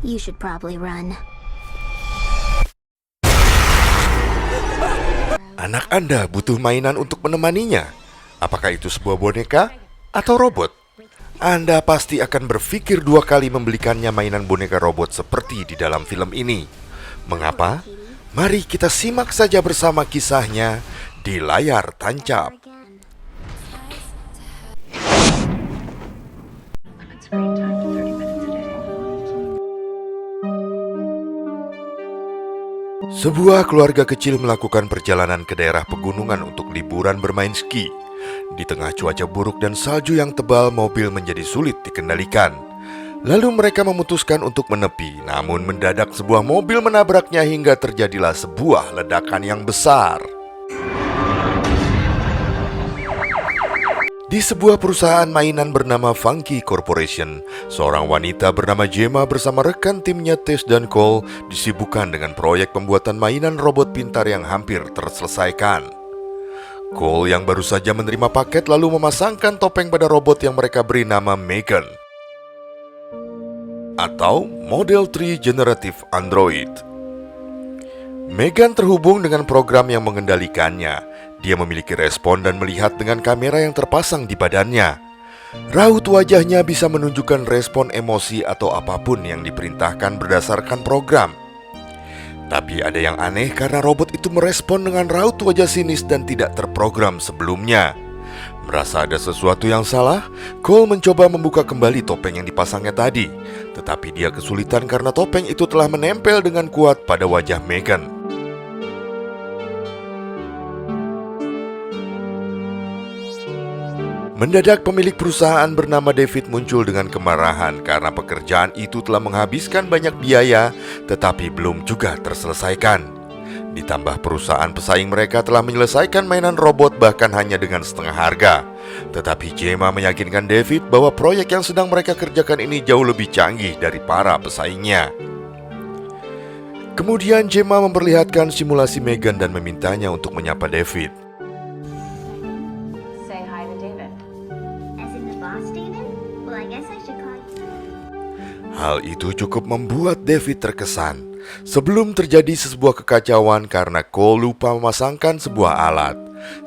You should probably run. Anak Anda butuh mainan untuk menemaninya. Apakah itu sebuah boneka atau robot? Anda pasti akan berpikir dua kali membelikannya mainan boneka robot seperti di dalam film ini. Mengapa? Mari kita simak saja bersama kisahnya di layar tancap. Sebuah keluarga kecil melakukan perjalanan ke daerah pegunungan untuk liburan bermain ski. Di tengah cuaca buruk dan salju yang tebal, mobil menjadi sulit dikendalikan. Lalu mereka memutuskan untuk menepi, namun mendadak sebuah mobil menabraknya hingga terjadilah sebuah ledakan yang besar. Di sebuah perusahaan mainan bernama Funky Corporation, seorang wanita bernama Gemma bersama rekan timnya Tess dan Cole disibukkan dengan proyek pembuatan mainan robot pintar yang hampir terselesaikan. Cole yang baru saja menerima paket lalu memasangkan topeng pada robot yang mereka beri nama Megan atau Model 3 Generative Android. Megan terhubung dengan program yang mengendalikannya. Dia memiliki respon dan melihat dengan kamera yang terpasang di badannya. Raut wajahnya bisa menunjukkan respon emosi atau apapun yang diperintahkan berdasarkan program. Tapi ada yang aneh karena robot itu merespon dengan raut wajah sinis dan tidak terprogram sebelumnya. Merasa ada sesuatu yang salah, Cole mencoba membuka kembali topeng yang dipasangnya tadi. Tetapi dia kesulitan karena topeng itu telah menempel dengan kuat pada wajah Megan. Mendadak pemilik perusahaan bernama David muncul dengan kemarahan karena pekerjaan itu telah menghabiskan banyak biaya tetapi belum juga terselesaikan. Ditambah perusahaan pesaing mereka telah menyelesaikan mainan robot bahkan hanya dengan setengah harga. Tetapi Gemma meyakinkan David bahwa proyek yang sedang mereka kerjakan ini jauh lebih canggih dari para pesaingnya. Kemudian Gemma memperlihatkan simulasi Megan dan memintanya untuk menyapa David. Hal itu cukup membuat David terkesan. Sebelum terjadi sebuah kekacauan karena Cole lupa memasangkan sebuah alat,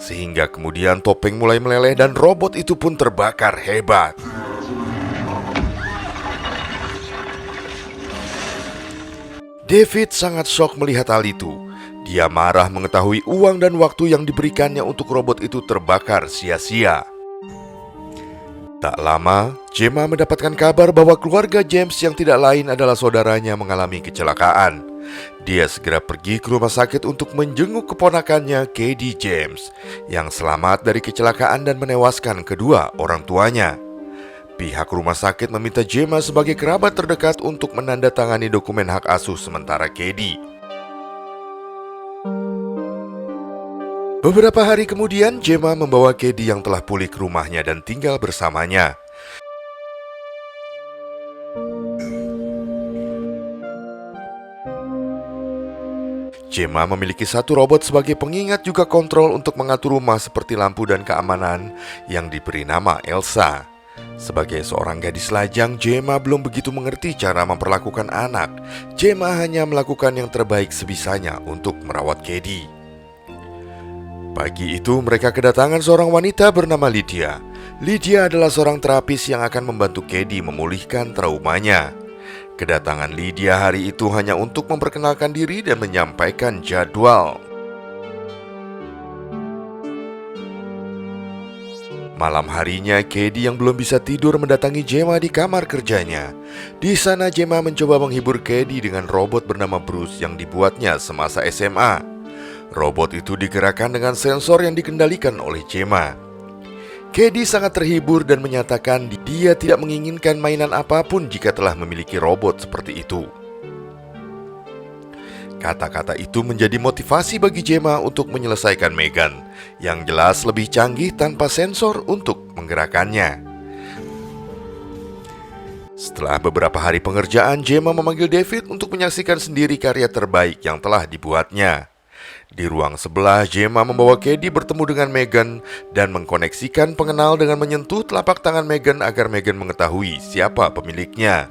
sehingga kemudian topeng mulai meleleh dan robot itu pun terbakar hebat. David sangat syok melihat hal itu. Dia marah mengetahui uang dan waktu yang diberikannya untuk robot itu terbakar sia-sia. Tak lama, Gemma mendapatkan kabar bahwa keluarga James yang tidak lain adalah saudaranya mengalami kecelakaan. Dia segera pergi ke rumah sakit untuk menjenguk keponakannya, Katie James, yang selamat dari kecelakaan dan menewaskan kedua orang tuanya. Pihak rumah sakit meminta Gemma sebagai kerabat terdekat untuk menandatangani dokumen hak asuh sementara Katie. Beberapa hari kemudian, Gemma membawa Katie yang telah pulih ke rumahnya dan tinggal bersamanya. Gemma memiliki satu robot sebagai pengingat juga kontrol untuk mengatur rumah seperti lampu dan keamanan yang diberi nama Elsa. Sebagai seorang gadis lajang, Gemma belum begitu mengerti cara memperlakukan anak. Gemma hanya melakukan yang terbaik sebisanya untuk merawat Katie. Pagi itu mereka kedatangan seorang wanita bernama Lydia. Lydia adalah seorang terapis yang akan membantu Katie memulihkan traumanya. Kedatangan Lydia hari itu hanya untuk memperkenalkan diri dan menyampaikan jadwal. Malam harinya, Katie yang belum bisa tidur mendatangi Gemma di kamar kerjanya. Di sana Gemma mencoba menghibur Katie dengan robot bernama Bruce yang dibuatnya semasa SMA. Robot itu digerakkan dengan sensor yang dikendalikan oleh Gemma. Katie sangat terhibur dan menyatakan dia tidak menginginkan mainan apapun jika telah memiliki robot seperti itu. Kata-kata itu menjadi motivasi bagi Gemma untuk menyelesaikan Megan, yang jelas lebih canggih tanpa sensor untuk menggerakkannya. Setelah beberapa hari pengerjaan, Gemma memanggil David untuk menyaksikan sendiri karya terbaik yang telah dibuatnya. Di ruang sebelah, Gemma membawa Katie bertemu dengan Megan dan mengkoneksikan pengenal dengan menyentuh telapak tangan Megan agar Megan mengetahui siapa pemiliknya.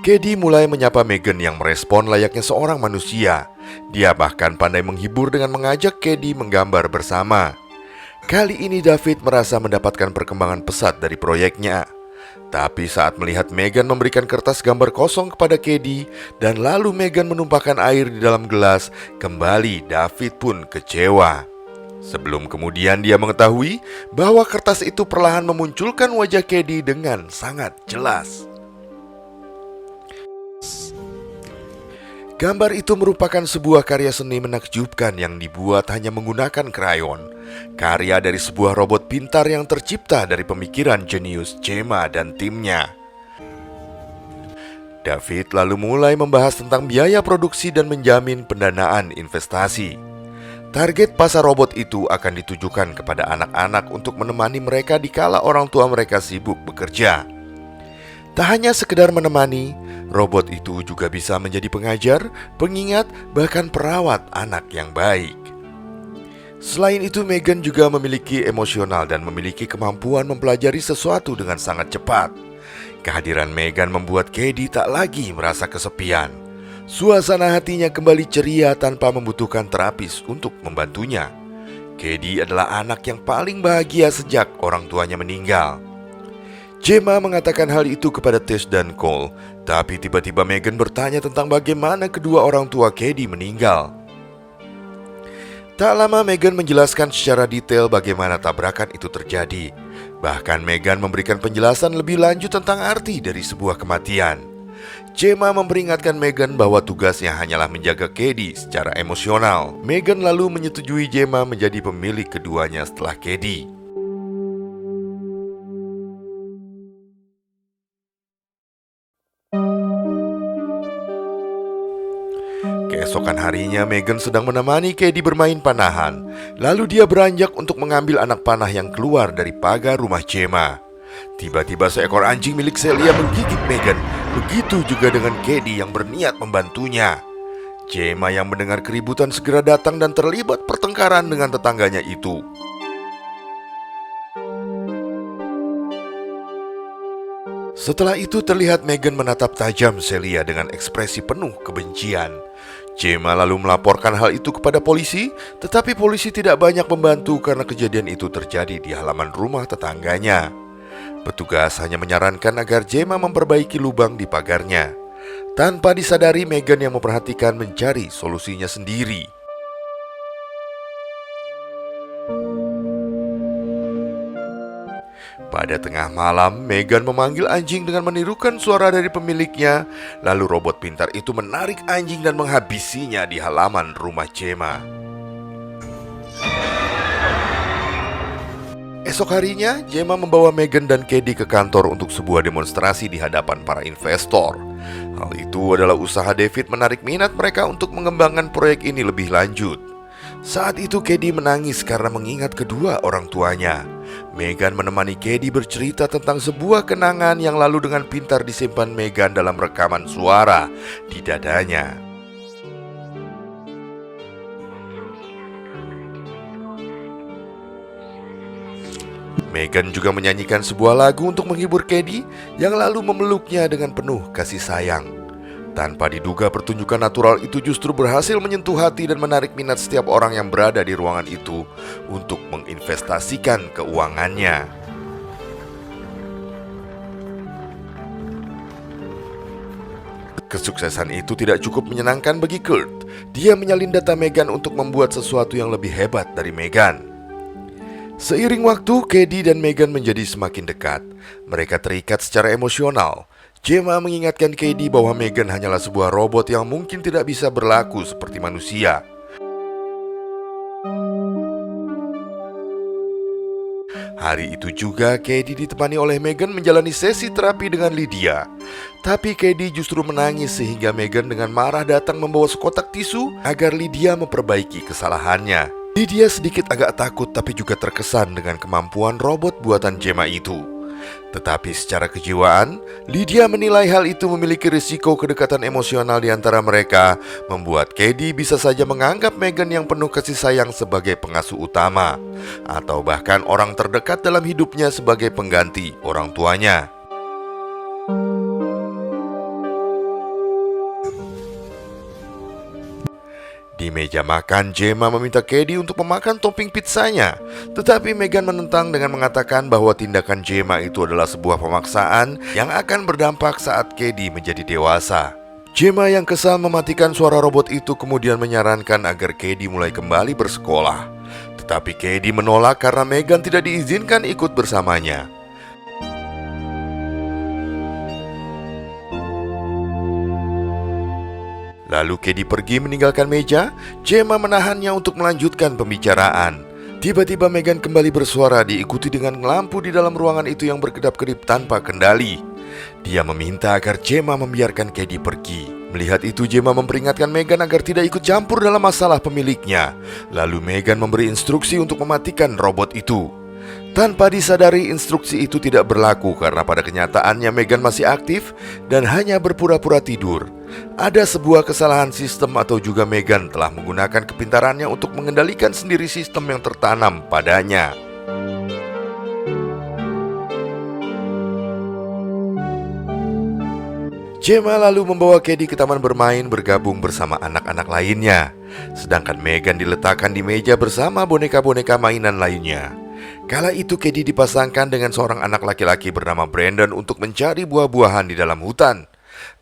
Katie mulai menyapa Megan yang merespon layaknya seorang manusia. Dia bahkan pandai menghibur dengan mengajak Katie menggambar bersama. Kali ini David merasa mendapatkan perkembangan pesat dari proyeknya. Tapi saat melihat Megan memberikan kertas gambar kosong kepada Katie dan lalu Megan menumpahkan air di dalam gelas, kembali David pun kecewa. Sebelum kemudian dia mengetahui bahwa kertas itu perlahan memunculkan wajah Katie dengan sangat jelas. Gambar itu merupakan sebuah karya seni menakjubkan yang dibuat hanya menggunakan krayon. Karya dari sebuah robot pintar yang tercipta dari pemikiran jenius Gemma dan timnya. David lalu mulai membahas tentang biaya produksi dan menjamin pendanaan investasi. Target pasar robot itu akan ditujukan kepada anak-anak untuk menemani mereka dikala orang tua mereka sibuk bekerja. Tak hanya sekedar menemani, robot itu juga bisa menjadi pengajar, pengingat, bahkan perawat anak yang baik. Selain itu, Megan juga memiliki emosional dan memiliki kemampuan mempelajari sesuatu dengan sangat cepat. Kehadiran Megan membuat Katie tak lagi merasa kesepian. Suasana hatinya kembali ceria tanpa membutuhkan terapis untuk membantunya. Katie adalah anak yang paling bahagia sejak orang tuanya meninggal. Gemma mengatakan hal itu kepada Tess dan Cole, tapi tiba-tiba Megan bertanya tentang bagaimana kedua orang tua Katie meninggal. Tak lama Megan menjelaskan secara detail bagaimana tabrakan itu terjadi. Bahkan Megan memberikan penjelasan lebih lanjut tentang arti dari sebuah kematian. Gemma memperingatkan Megan bahwa tugasnya hanyalah menjaga Katie secara emosional. Megan lalu menyetujui Gemma menjadi pemilik keduanya setelah Katie. Keesokan harinya Megan sedang menemani Katie bermain panahan. Lalu dia beranjak untuk mengambil anak panah yang keluar dari pagar rumah Gemma. Tiba-tiba seekor anjing milik Celia menggigit Megan. Begitu juga dengan Katie yang berniat membantunya. Gemma yang mendengar keributan segera datang dan terlibat pertengkaran dengan tetangganya itu. Setelah itu terlihat Megan menatap tajam Celia dengan ekspresi penuh kebencian. Gemma lalu melaporkan hal itu kepada polisi, tetapi polisi tidak banyak membantu karena kejadian itu terjadi di halaman rumah tetangganya. Petugas hanya menyarankan agar Gemma memperbaiki lubang di pagarnya. Tanpa disadari, Megan yang memperhatikan mencari solusinya sendiri. Pada tengah malam, Megan memanggil anjing dengan menirukan suara dari pemiliknya. Lalu robot pintar itu menarik anjing dan menghabisinya di halaman rumah Gemma. Esok harinya, Gemma membawa Megan dan Katie ke kantor untuk sebuah demonstrasi di hadapan para investor. Hal itu adalah usaha David menarik minat mereka untuk mengembangkan proyek ini lebih lanjut. Saat itu Katie menangis karena mengingat kedua orang tuanya. Megan menemani Katie bercerita tentang sebuah kenangan yang lalu dengan pintar disimpan Megan dalam rekaman suara di dadanya. Megan juga menyanyikan sebuah lagu untuk menghibur Katie yang lalu memeluknya dengan penuh kasih sayang. Tanpa diduga, pertunjukan natural itu justru berhasil menyentuh hati dan menarik minat setiap orang yang berada di ruangan itu untuk menginvestasikan keuangannya. Kesuksesan itu tidak cukup menyenangkan bagi Kurt. Dia menyalin data Megan untuk membuat sesuatu yang lebih hebat dari Megan. Seiring waktu, Katie dan Megan menjadi semakin dekat. Mereka terikat secara emosional. Gemma mengingatkan Katie bahwa Megan hanyalah sebuah robot yang mungkin tidak bisa berlaku seperti manusia. Hari itu juga Katie ditemani oleh Megan menjalani sesi terapi dengan Lydia. Tapi Katie justru menangis sehingga Megan dengan marah datang membawa sekotak tisu agar Lydia memperbaiki kesalahannya. Lydia sedikit agak takut tapi juga terkesan dengan kemampuan robot buatan Gemma itu. Tetapi secara kejiwaan, Lydia menilai hal itu memiliki risiko kedekatan emosional di antara mereka, membuat Katie bisa saja menganggap Megan yang penuh kasih sayang sebagai pengasuh utama, atau bahkan orang terdekat dalam hidupnya sebagai pengganti orang tuanya. Di meja makan, Gemma meminta Cady untuk memakan topping pizzanya. Tetapi Megan menentang dengan mengatakan bahwa tindakan Gemma itu adalah sebuah pemaksaan yang akan berdampak saat Cady menjadi dewasa. Gemma yang kesal mematikan suara robot itu kemudian menyarankan agar Cady mulai kembali bersekolah. Tetapi Cady menolak karena Megan tidak diizinkan ikut bersamanya. Lalu Cady pergi meninggalkan meja. Gemma menahannya untuk melanjutkan pembicaraan. Tiba-tiba Megan kembali bersuara, diikuti dengan lampu di dalam ruangan itu yang berkedap-kedip tanpa kendali. Dia meminta agar Gemma membiarkan Cady pergi. Melihat itu, Gemma memperingatkan Megan agar tidak ikut campur dalam masalah pemiliknya. Lalu Megan memberi instruksi untuk mematikan robot itu. Tanpa disadari, instruksi itu tidak berlaku karena pada kenyataannya Megan masih aktif dan hanya berpura-pura tidur. Ada sebuah kesalahan sistem atau juga Megan telah menggunakan kepintarannya untuk mengendalikan sendiri sistem yang tertanam padanya. Gemma lalu membawa Cady ke taman bermain bergabung bersama anak-anak lainnya. Sedangkan Megan diletakkan di meja bersama boneka-boneka mainan lainnya. Kala itu Cady dipasangkan dengan seorang anak laki-laki bernama Brandon untuk mencari buah-buahan di dalam hutan.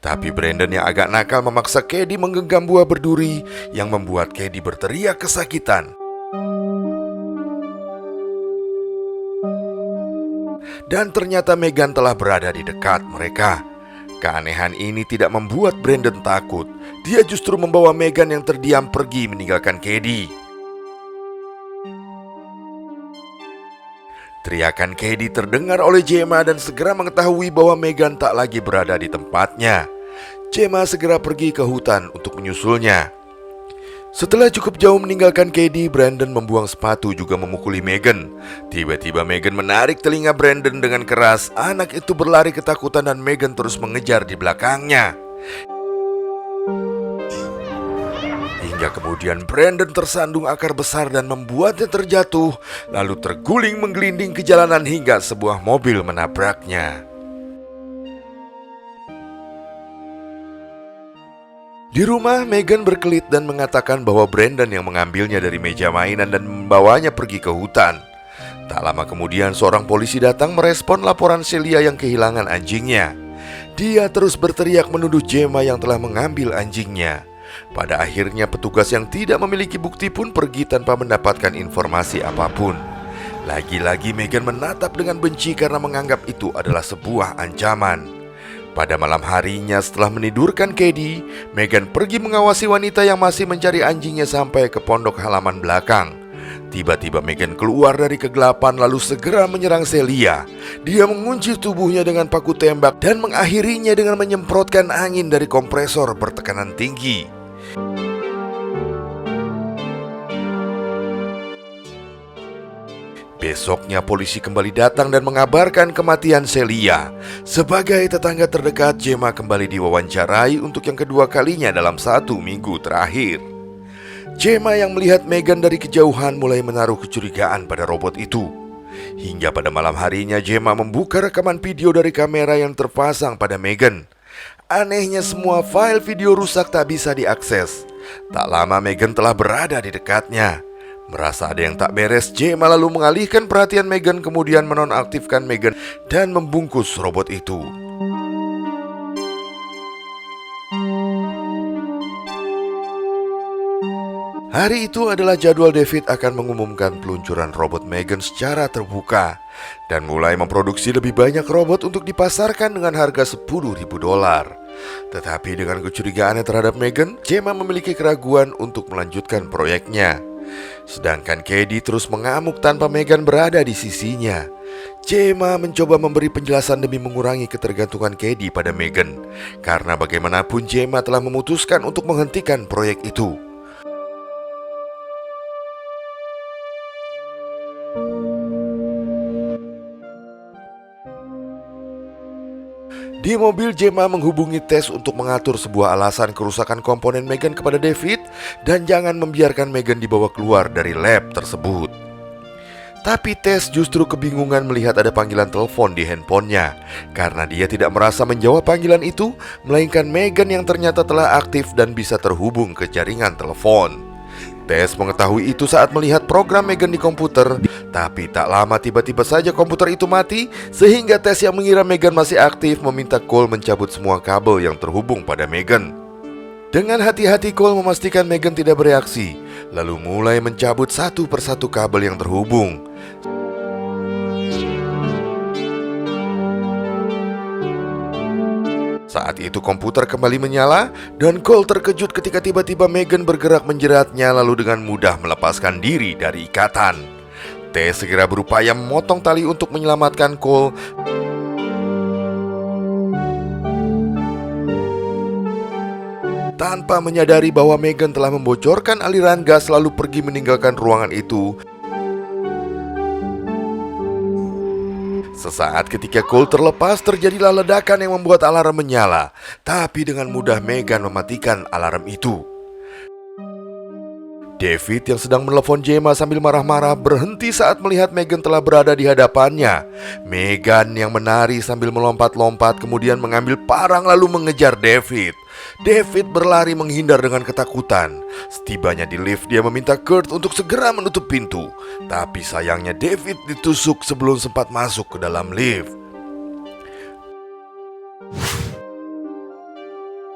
Tapi Brandon yang agak nakal memaksa Cady menggenggam buah berduri yang membuat Cady berteriak kesakitan. Dan ternyata Megan telah berada di dekat mereka. Keanehan ini tidak membuat Brandon takut. Dia justru membawa Megan yang terdiam pergi meninggalkan Cady. Teriakan Cady terdengar oleh Gemma dan segera mengetahui bahwa Megan tak lagi berada di tempatnya. Gemma segera pergi ke hutan untuk menyusulnya. Setelah cukup jauh meninggalkan Cady, Brandon membuang sepatu juga memukuli Megan. Tiba-tiba Megan menarik telinga Brandon dengan keras. Anak itu berlari ketakutan dan Megan terus mengejar di belakangnya. Hingga kemudian Brandon tersandung akar besar dan membuatnya terjatuh, lalu terguling menggelinding ke jalanan hingga sebuah mobil menabraknya. Di rumah, Megan berkelit dan mengatakan bahwa Brandon yang mengambilnya dari meja mainan dan membawanya pergi ke hutan. Tak lama kemudian seorang polisi datang merespon laporan Celia yang kehilangan anjingnya. Dia terus berteriak menuduh Gemma yang telah mengambil anjingnya. Pada akhirnya petugas yang tidak memiliki bukti pun pergi tanpa mendapatkan informasi apapun. Lagi-lagi Megan menatap dengan benci karena menganggap itu adalah sebuah ancaman. Pada malam harinya setelah menidurkan Cady, Megan pergi mengawasi wanita yang masih mencari anjingnya sampai ke pondok halaman belakang. Tiba-tiba Megan keluar dari kegelapan lalu segera menyerang Celia. Dia mengunci tubuhnya dengan paku tembak dan mengakhirinya dengan menyemprotkan angin dari kompresor bertekanan tinggi. Besoknya polisi kembali datang dan mengabarkan kematian Celia. Sebagai tetangga terdekat, Gemma kembali diwawancarai untuk yang kedua kalinya dalam 1 minggu terakhir. Gemma yang melihat Megan dari kejauhan mulai menaruh kecurigaan pada robot itu. Hingga pada malam harinya Gemma membuka rekaman video dari kamera yang terpasang pada Megan. Anehnya semua file video rusak tak bisa diakses. Tak lama Megan telah berada di dekatnya. Merasa ada yang tak beres, Gemma lalu mengalihkan perhatian Megan, kemudian menonaktifkan Megan dan membungkus robot itu. Hari itu adalah jadwal David akan mengumumkan peluncuran robot Megan secara terbuka dan mulai memproduksi lebih banyak robot untuk dipasarkan dengan harga $10.000. Tetapi dengan kecurigaannya terhadap Megan, Gemma memiliki keraguan untuk melanjutkan proyeknya. Sedangkan Cady terus mengamuk tanpa Megan berada di sisinya. Gemma mencoba memberi penjelasan demi mengurangi ketergantungan Cady pada Megan, karena bagaimanapun Gemma telah memutuskan untuk menghentikan proyek itu. Di mobil, Gemma menghubungi Tess untuk mengatur sebuah alasan kerusakan komponen Megan kepada David dan jangan membiarkan Megan dibawa keluar dari lab tersebut. Tapi Tess justru kebingungan melihat ada panggilan telepon di handphonenya karena dia tidak merasa menjawab panggilan itu, melainkan Megan yang ternyata telah aktif dan bisa terhubung ke jaringan telepon. Tess mengetahui itu saat melihat program Megan di komputer. Tapi tak lama tiba-tiba saja komputer itu mati, sehingga Tess yang mengira Megan masih aktif meminta Cole mencabut semua kabel yang terhubung pada Megan. Dengan hati-hati Cole memastikan Megan tidak bereaksi, lalu mulai mencabut satu persatu kabel yang terhubung. Saat itu komputer kembali menyala dan Cole terkejut ketika tiba-tiba Megan bergerak menjeratnya lalu dengan mudah melepaskan diri dari ikatan. Tess segera berupaya memotong tali untuk menyelamatkan Cole. Tanpa menyadari bahwa Megan telah membocorkan aliran gas lalu pergi meninggalkan ruangan itu. Sesaat ketika Cole terlepas, terjadilah ledakan yang membuat alarm menyala. Tapi dengan mudah Megan mematikan alarm itu. David yang sedang menelpon Gemma sambil marah-marah berhenti saat melihat Megan telah berada di hadapannya. Megan yang menari sambil melompat-lompat kemudian mengambil parang lalu mengejar David. David berlari menghindar dengan ketakutan. Setibanya di lift, dia meminta Kurt untuk segera menutup pintu. Tapi sayangnya David ditusuk sebelum sempat masuk ke dalam lift.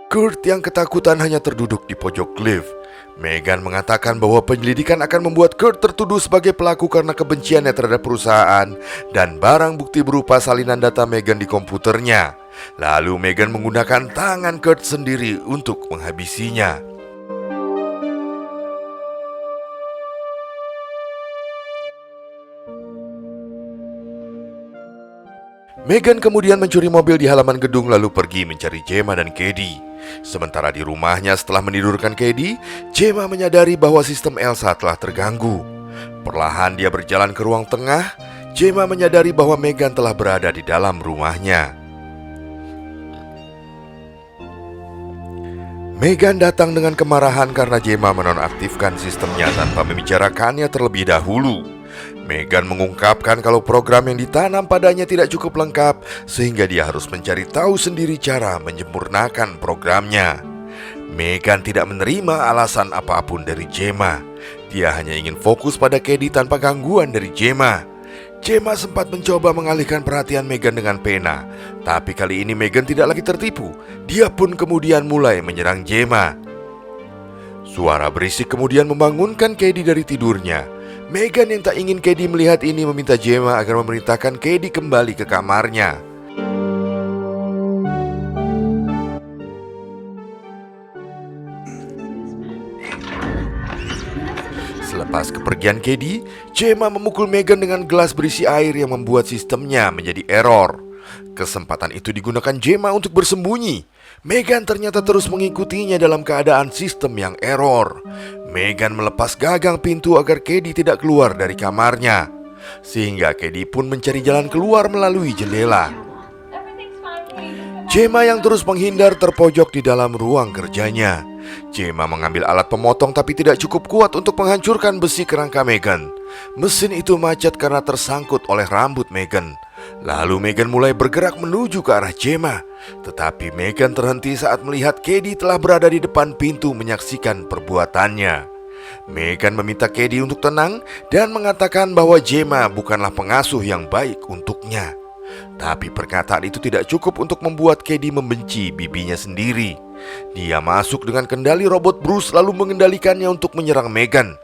Kurt yang ketakutan hanya terduduk di pojok lift. Megan mengatakan bahwa penyelidikan akan membuat Kurt tertuduh sebagai pelaku karena kebenciannya terhadap perusahaan dan barang bukti berupa salinan data Megan di komputernya. Lalu Megan menggunakan tangan Kurt sendiri untuk menghabisinya. Megan kemudian mencuri mobil di halaman gedung lalu pergi mencari Gemma dan Katie. Sementara di rumahnya setelah menidurkan Katie, Gemma menyadari bahwa sistem Elsa telah terganggu. Perlahan dia berjalan ke ruang tengah. Gemma menyadari bahwa Megan telah berada di dalam rumahnya. Megan datang dengan kemarahan karena Gemma menonaktifkan sistemnya tanpa membicarakannya terlebih dahulu. Megan mengungkapkan kalau program yang ditanam padanya tidak cukup lengkap, sehingga dia harus mencari tahu sendiri cara menyempurnakan programnya. Megan tidak menerima alasan apapun dari Gemma. Dia hanya ingin fokus pada Katie tanpa gangguan dari Gemma. Gemma sempat mencoba mengalihkan perhatian Megan dengan pena, tapi kali ini Megan tidak lagi tertipu. Dia pun kemudian mulai menyerang Gemma. Suara berisik kemudian membangunkan Katie dari tidurnya. Megan yang tak ingin Katie melihat ini meminta Gemma agar memerintahkan Katie kembali ke kamarnya. Selepas kepergian Katie, Gemma memukul Megan dengan gelas berisi air yang membuat sistemnya menjadi error. Kesempatan itu digunakan Gemma untuk bersembunyi. Megan ternyata terus mengikutinya dalam keadaan sistem yang error. Megan melepas gagang pintu agar Katie tidak keluar dari kamarnya, sehingga Katie pun mencari jalan keluar melalui jendela. Gemma yang terus menghindar terpojok di dalam ruang kerjanya. Gemma mengambil alat pemotong tapi tidak cukup kuat untuk menghancurkan besi kerangka Megan. Mesin itu macet karena tersangkut oleh rambut Megan. Lalu Megan mulai bergerak menuju ke arah Gemma. Tetapi Megan terhenti saat melihat Katie telah berada di depan pintu menyaksikan perbuatannya. Megan meminta Katie untuk tenang dan mengatakan bahwa Gemma bukanlah pengasuh yang baik untuknya. Tapi perkataan itu tidak cukup untuk membuat Katie membenci bibinya sendiri. Dia masuk dengan kendali robot Bruce lalu mengendalikannya untuk menyerang Megan.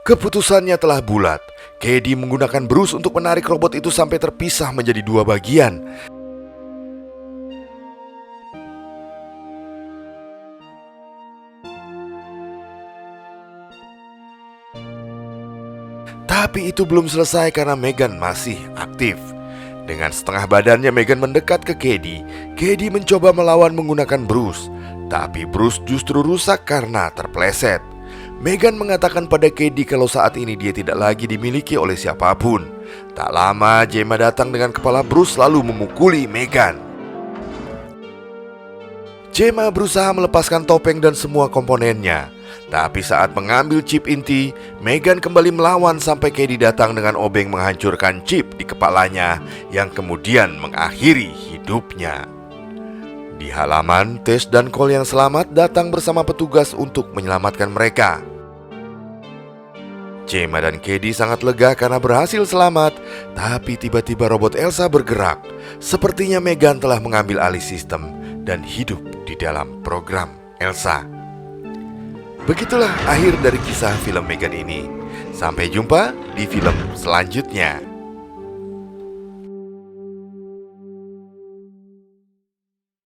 Keputusannya telah bulat. Katie menggunakan Bruce untuk menarik robot itu sampai terpisah menjadi dua bagian. Tapi itu belum selesai karena Megan masih aktif. Dengan setengah badannya Megan mendekat ke Katie. Katie mencoba melawan menggunakan Bruce, tapi Bruce justru rusak karena terpleset. Megan mengatakan pada Katie kalau saat ini dia tidak lagi dimiliki oleh siapapun. Tak lama Gemma datang dengan kepala Bruce lalu memukuli Megan. Gemma berusaha melepaskan topeng dan semua komponennya. Tapi saat mengambil chip inti, Megan kembali melawan sampai Katie datang dengan obeng menghancurkan chip di kepalanya yang kemudian mengakhiri hidupnya. Di halaman, Tess dan Cole yang selamat datang bersama petugas untuk menyelamatkan mereka. Gemma dan Cady sangat lega karena berhasil selamat. Tapi tiba-tiba robot Elsa bergerak. Sepertinya Megan telah mengambil alih sistem dan hidup di dalam program Elsa. Begitulah akhir dari kisah film Megan ini. Sampai jumpa di film selanjutnya.